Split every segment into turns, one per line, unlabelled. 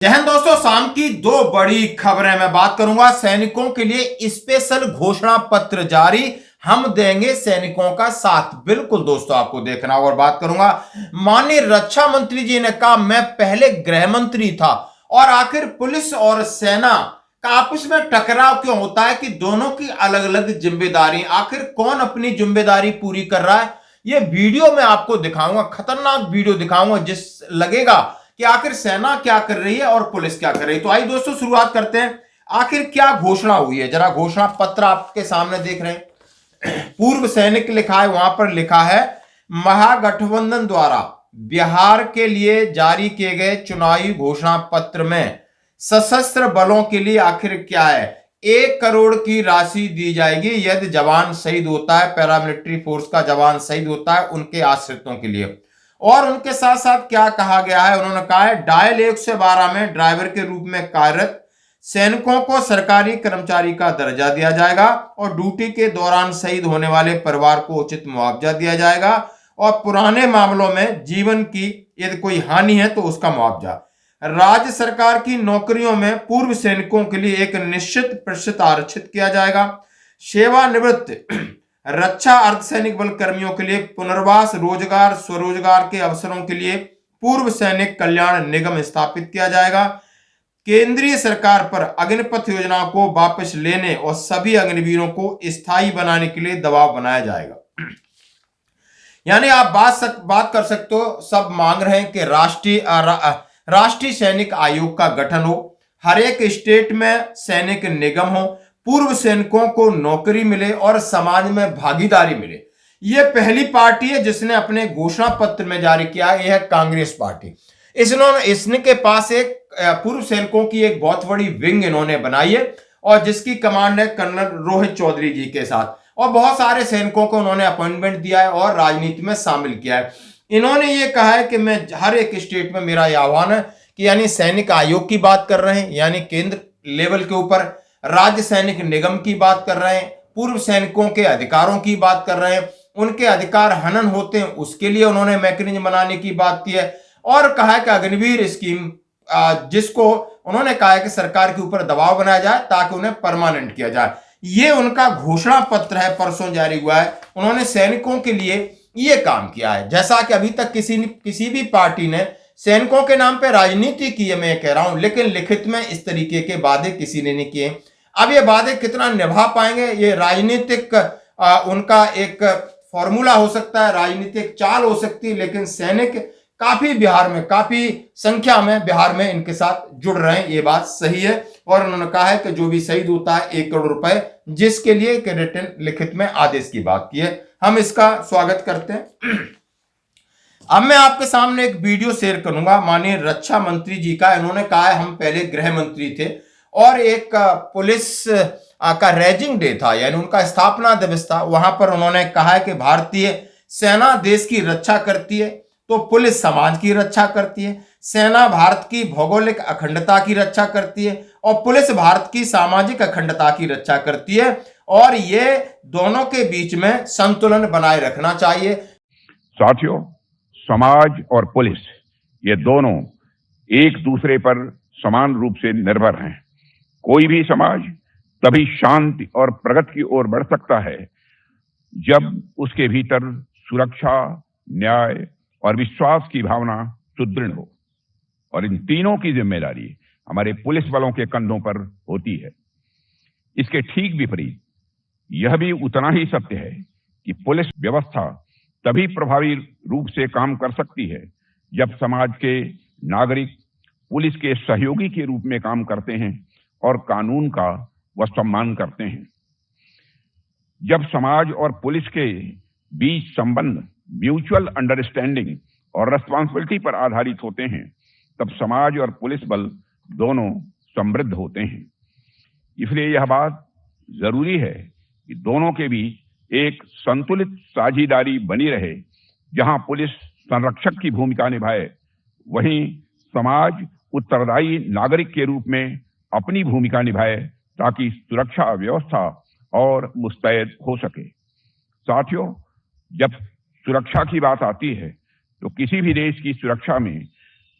जय हिंद दोस्तों, शाम की दो बड़ी खबरें मैं बात करूंगा। सैनिकों के लिए स्पेशल घोषणा पत्र जारी, हम देंगे सैनिकों का साथ। बिल्कुल दोस्तों, आपको देखना और बात करूंगा। माननीय रक्षा मंत्री जी ने कहा, मैं पहले गृह मंत्री था। और आखिर पुलिस और सेना का आपस में टकराव क्यों होता है कि दोनों की अलग अलग जिम्मेदारी, आखिर कौन अपनी जिम्मेदारी पूरी कर रहा है, ये वीडियो में आपको दिखाऊंगा। खतरनाक वीडियो दिखाऊंगा जिस लगेगा कि आखिर सेना क्या कर रही है और पुलिस क्या कर रही है। तो आइए दोस्तों शुरुआत करते हैं। आखिर क्या घोषणा हुई है, जरा घोषणा पत्र आपके सामने देख रहे हैं। पूर्व सैनिक लिखा है, वहां पर लिखा है, महागठबंधन द्वारा बिहार के लिए जारी किए गए चुनावी घोषणा पत्र में सशस्त्र बलों के लिए आखिर क्या है। 1 करोड़ की राशि दी जाएगी यदि जवान शहीद होता है, पैरामिलिट्री फोर्स का जवान शहीद होता है, उनके आश्रितों के लिए। और उनके साथ साथ क्या कहा गया है, उन्होंने कहा है, डायल 112 में ड्राइवर के रूप में कार्यरत सैनिकों को सरकारी कर्मचारी का दर्जा दिया जाएगा और ड्यूटी के दौरान शहीद होने वाले परिवार को उचित मुआवजा दिया जाएगा और पुराने मामलों में जीवन की यदि कोई हानि है तो उसका मुआवजा। राज्य सरकार की नौकरियों में पूर्व सैनिकों के लिए एक निश्चित प्रतिशत आरक्षित किया जाएगा। सेवानिवृत्त रक्षा अर्धसैनिक बल कर्मियों के लिए पुनर्वास, रोजगार, स्वरोजगार के अवसरों के लिए पूर्व सैनिक कल्याण निगम स्थापित किया जाएगा। केंद्रीय सरकार पर अग्निपथ योजना को वापस लेने और सभी अग्निवीरों को स्थायी बनाने के लिए दबाव बनाया जाएगा। यानी आप बात कर सकते हो, सब मांग रहे हैं कि राष्ट्रीय सैनिक आयोग का गठन हो, हर एक स्टेट में सैनिक निगम हो, पूर्व सैनिकों को नौकरी मिले और समाज में भागीदारी मिले। यह पहली पार्टी है जिसने अपने घोषणा पत्र में जारी किया है, यह है कांग्रेस पार्टी। इसके पास एक पूर्व सैनिकों की एक बहुत बड़ी विंग इन्होंने बनाई है और जिसकी कमांड है कर्नल रोहित चौधरी जी के साथ। और बहुत सारे सैनिकों को उन्होंने अपॉइंटमेंट दिया है और राजनीति में शामिल किया है। इन्होंने ये कहा है कि मैं हर एक स्टेट में, मेरा यह आह्वान है कि यानी सैनिक आयोग की बात कर रहे हैं, यानी केंद्र लेवल के ऊपर राज्य सैनिक निगम की बात कर रहे हैं, पूर्व सैनिकों के अधिकारों की बात कर रहे हैं, उनके अधिकार हनन होते हैं उसके लिए उन्होंने मैकेनिज्म बनाने की बात की है। और कहा है कि अग्निवीर स्कीम, जिसको उन्होंने कहा है कि सरकार के ऊपर दबाव बनाया जाए ताकि उन्हें परमानेंट किया जाए। ये उनका घोषणा पत्र है, परसों जारी हुआ है। उन्होंने सैनिकों के लिए ये काम किया है। जैसा कि अभी तक किसी भी पार्टी ने सैनिकों के नाम पे राजनीति की है, मैं कह रहा हूं, लेकिन लिखित में इस तरीके के वादे किसी ने नहीं किए। अब ये वादे कितना निभा पाएंगे, ये राजनीतिक उनका एक फॉर्मूला हो सकता है, राजनीतिक चाल हो सकती है, लेकिन सैनिक काफी बिहार में, काफी संख्या में बिहार में इनके साथ जुड़ रहे हैं, ये बात सही है। और उन्होंने कहा है कि जो भी शहीद होता है 1 करोड़ रुपए, जिसके लिए रिटन लिखित में आदेश की बात की है, हम इसका स्वागत करते हैं। अब मैं आपके सामने एक वीडियो शेयर करूंगा माननीय रक्षा मंत्री जी का। इन्होंने कहा है, हम पहले गृह मंत्री थे और एक पुलिस का रैजिंग डे था, यानी उनका स्थापना दिवस था। वहां पर उन्होंने कहा है कि भारतीय सेना देश की रक्षा करती है तो पुलिस समाज की रक्षा करती है। सेना भारत की भौगोलिक अखंडता की रक्षा करती है और पुलिस भारत की सामाजिक अखंडता की रक्षा करती है, और ये दोनों के बीच में संतुलन बनाए रखना चाहिए।
साथियों, समाज और पुलिस ये दोनों एक दूसरे पर समान रूप से निर्भर हैं। कोई भी समाज तभी शांति और प्रगति की ओर बढ़ सकता है जब उसके भीतर सुरक्षा, न्याय और विश्वास की भावना सुदृढ़ हो, और इन तीनों की जिम्मेदारी हमारे पुलिस बलों के कंधों पर होती है। इसके ठीक विपरीत यह भी उतना ही सत्य है कि पुलिस व्यवस्था तभी प्रभावी रूप से काम कर सकती है जब समाज के नागरिक पुलिस के सहयोगी के रूप में काम करते हैं और कानून का वह सम्मान करते हैं। जब समाज और पुलिस के बीच संबंध म्यूचुअल अंडरस्टैंडिंग और रेस्पॉन्सिबिलिटी पर आधारित होते हैं, तब समाज और पुलिस बल दोनों समृद्ध होते हैं। इसलिए यह बात जरूरी है कि दोनों के बीच एक संतुलित साझेदारी बनी रहे। जहां पुलिस संरक्षक की भूमिका निभाए, वहीं समाज उत्तरदायी नागरिक के रूप में अपनी भूमिका निभाए ताकि सुरक्षा व्यवस्था और मुस्तैद हो सके। साथियों, जब सुरक्षा की बात आती है तो किसी भी देश की सुरक्षा में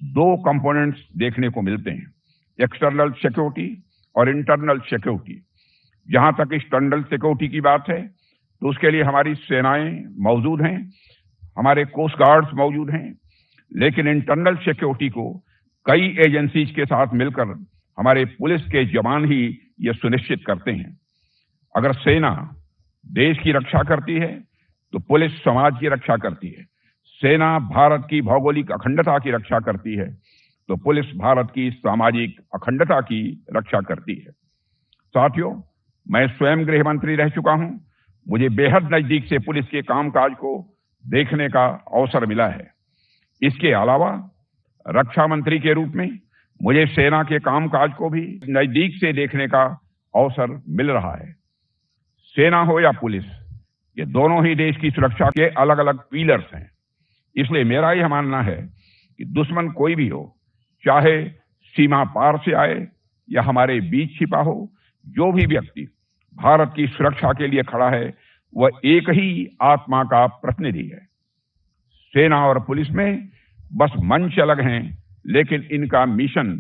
दो कंपोनेंट्स देखने को मिलते हैं, एक्सटर्नल सिक्योरिटी और इंटरनल सिक्योरिटी। जहां तक एक्सटर्नल सिक्योरिटी की बात है तो उसके लिए हमारी सेनाएं मौजूद हैं, हमारे कोस्ट गार्ड्स मौजूद हैं, लेकिन इंटरनल सिक्योरिटी को कई एजेंसीज के साथ मिलकर हमारे पुलिस के जवान ही यह सुनिश्चित करते हैं। अगर सेना देश की रक्षा करती है तो पुलिस समाज की रक्षा करती है। सेना भारत की भौगोलिक अखंडता की रक्षा करती है तो पुलिस भारत की सामाजिक अखंडता की रक्षा करती है। साथियों, मैं स्वयं गृह मंत्री रह चुका हूं। मुझे बेहद नजदीक से पुलिस के कामकाज को देखने का अवसर मिला है। इसके अलावा रक्षा मंत्री के रूप में मुझे सेना के कामकाज को भी नजदीक से देखने का अवसर मिल रहा है। सेना हो या पुलिस, ये दोनों ही देश की सुरक्षा के अलग अलग पिलर्स हैं। इसलिए मेरा यह मानना है कि दुश्मन कोई भी हो, चाहे सीमा पार से आए या हमारे बीच छिपा हो, जो भी व्यक्ति भारत की सुरक्षा के लिए खड़ा है वह एक ही आत्मा का प्रतिनिधि है। सेना और पुलिस में बस मंच अलग हैं, लेकिन इनका मिशन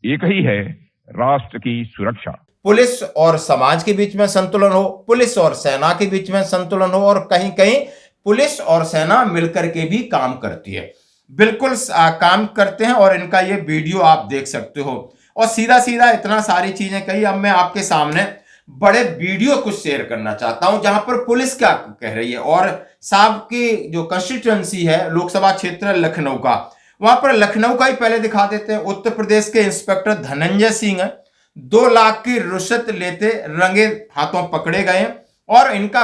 एक ही है, राष्ट्र की सुरक्षा।
पुलिस और समाज के बीच में संतुलन हो, पुलिस और सेना के बीच में संतुलन हो, और कहीं कहीं पुलिस और सेना मिलकर के भी काम करती है। बिल्कुल काम करते हैं, और इनका ये वीडियो आप देख सकते हो। और सीधा सीधा इतना सारी चीजें कही, अब मैं आपके सामने बड़े वीडियो कुछ शेयर करना चाहता हूं जहां पर पुलिस क्या कह रही है। और साहब की जो कंस्टिट्यूएंसी है, लोकसभा क्षेत्र लखनऊ का, वहां पर लखनऊ का ही पहले दिखा देते हैं। उत्तर प्रदेश के इंस्पेक्टर धनंजय सिंह 2 लाख की रिश्वत लेते रंगे हाथों पकड़े गए, और इनका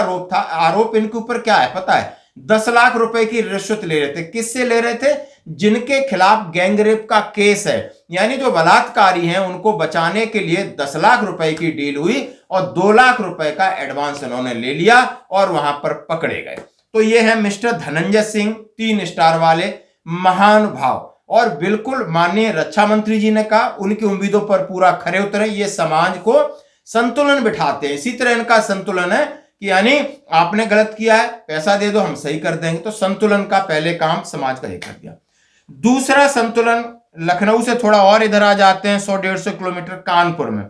आरोप इनके ऊपर क्या है पता है? 10 लाख रुपए की रिश्वत ले रहे थे। किससे ले रहे थे? जिनके खिलाफ गैंगरेप का केस है, यानी जो बलात्कारी हैं उनको बचाने के लिए 10 लाख रुपए की डील हुई, और 2 लाख रुपए का एडवांस उन्होंने ले लिया और वहां पर पकड़े गए। तो ये है मिस्टर धनंजय सिंह, 3 स्टार वाले महानुभाव। और बिल्कुल माननीय रक्षा मंत्री जी ने कहा उनकी उम्मीदों पर पूरा खरे उतरे, ये समाज को संतुलन बिठाते हैं। इसी तरह इनका संतुलन है कि यानी आपने गलत किया है, पैसा दे दो, हम सही कर देंगे। तो संतुलन का पहले काम समाज का ये कर दिया। दूसरा संतुलन, लखनऊ से थोड़ा और इधर आ जाते हैं, 100-150 किलोमीटर कानपुर में।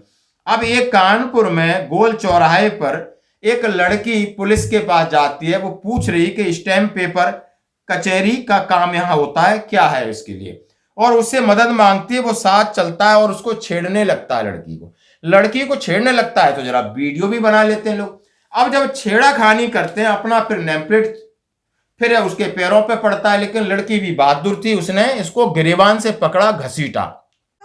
अब ये कानपुर में गोल चौराहे पर एक लड़की पुलिस के पास जाती है। वो पूछ रही कि स्टैम्प पेपर कचहरी का काम यहां होता है, क्या है इसके लिए, और उससे मदद मांगती है। वो साथ चलता है और उसको छेड़ने लगता है। लड़की को छेड़ने लगता है तो जरा वीडियो भी बना लेते हैं लोग। अब जब छेड़ाखानी करते हैं अपना, फिर नेमप्लेट फिर उसके पैरों पे पड़ता है। लेकिन लड़की भी बहादुर थी, उसने इसको गिरेबान से पकड़ा, घसीटा।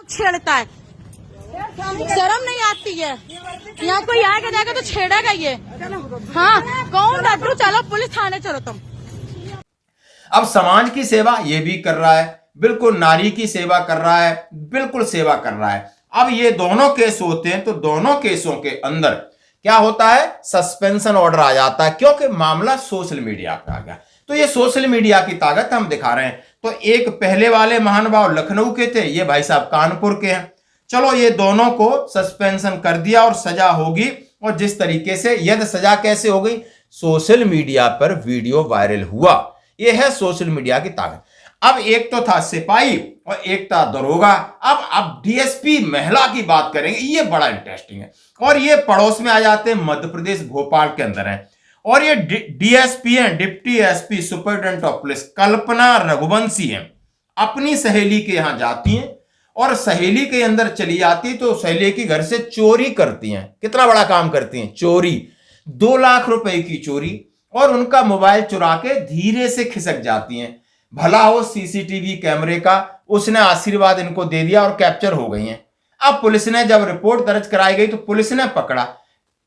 छेड़ता है, शर्म नहीं आती है। यहाँ कोई आएगा जाएगा तो छेड़ेगा ये। हाँ, कौन डॉक्टर, चलो पुलिस थाने चलो तुम।
अब समाज की सेवा ये भी कर रहा है, बिल्कुल नारी की सेवा कर रहा है, बिल्कुल सेवा कर रहा है। अब ये दोनों केस होते हैं तो दोनों केसों के अंदर क्या होता है? सस्पेंशन ऑर्डर आ जाता है, क्योंकि मामला सोशल मीडिया पे आ गया। तो ये सोशल मीडिया की ताकत हम दिखा रहे हैं। तो एक पहले वाले महानुभाव लखनऊ के थे, ये भाई साहब कानपुर के हैं। चलो ये दोनों को सस्पेंशन कर दिया और सजा होगी। और जिस तरीके से, यदि सजा कैसे हो गई? सोशल मीडिया पर वीडियो वायरल हुआ। ये है सोशल मीडिया की ताकत। अब एक तो था सिपाही और एक था दरोगा। अब डीएसपी महिला की बात करेंगे, ये बड़ा इंटरेस्टिंग है। और ये पड़ोस में आ जाते हैं, मध्य प्रदेश भोपाल के अंदर है। और ये डीएसपी हैं, deputy SP superintendent of police, Kalpana Raghuvanshi हैं। अपनी सहेली के यहां जाती हैं और सहेली के अंदर चली जाती, तो सहेली के घर से चोरी करती हैं। कितना बड़ा काम करती हैं? चोरी, 2 लाख रुपए की चोरी, और उनका मोबाइल चुरा के धीरे से खिसक जाती हैं। भला हो सीसीटीवी कैमरे का, उसने आशीर्वाद इनको दे दिया और कैप्चर हो गई हैं। अब पुलिस ने जब रिपोर्ट दर्ज कराई गई तो पुलिस ने पकड़ा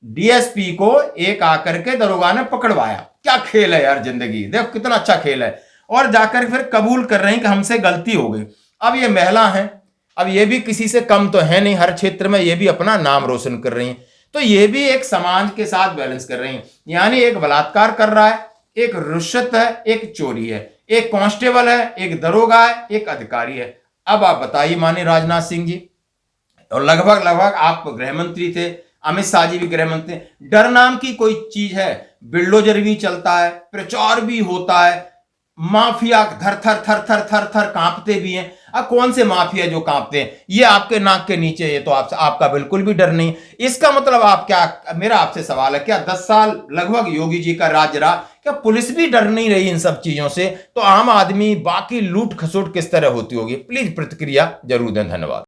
डीएसपी को, एक आकर के दरोगा ने पकड़वाया। क्या खेल है यार जिंदगी, देखो कितना अच्छा खेल है। और जाकर फिर कबूल कर रही कि हमसे गलती हो गई। अब ये महिला है, अब ये भी किसी से कम तो है नहीं, हर क्षेत्र में ये भी अपना नाम रोशन कर रही हैं। तो ये भी एक समाज के साथ बैलेंस कर रही हैं। यानी एक बलात्कार कर रहा है, एक रिश्वत है, एक चोरी है, एक कांस्टेबल है, एक दरोगा है, एक अधिकारी है। अब आप बताइए माननीय राजनाथ सिंह जी, और लगभग आप गृह मंत्री थे, अमित शाह जी भी गृह मंत्री, डर नाम की कोई चीज है? बिल्डोजर भी चलता है, प्रचार भी होता है, माफिया थर थर थर थर थर थर कांपते भी हैं। कौन से माफिया जो कांपते हैं? ये आपके नाक के नीचे, ये तो आपका बिल्कुल भी डर नहीं। इसका मतलब आप क्या, मेरा आपसे सवाल है, क्या 10 साल लगभग योगी जी का राज रहा, क्या पुलिस भी डर नहीं रही इन सब चीजों से? तो आम आदमी बाकी लूट खसोट किस तरह होती होगी? प्लीज प्रतिक्रिया जरूर दें। धन्यवाद।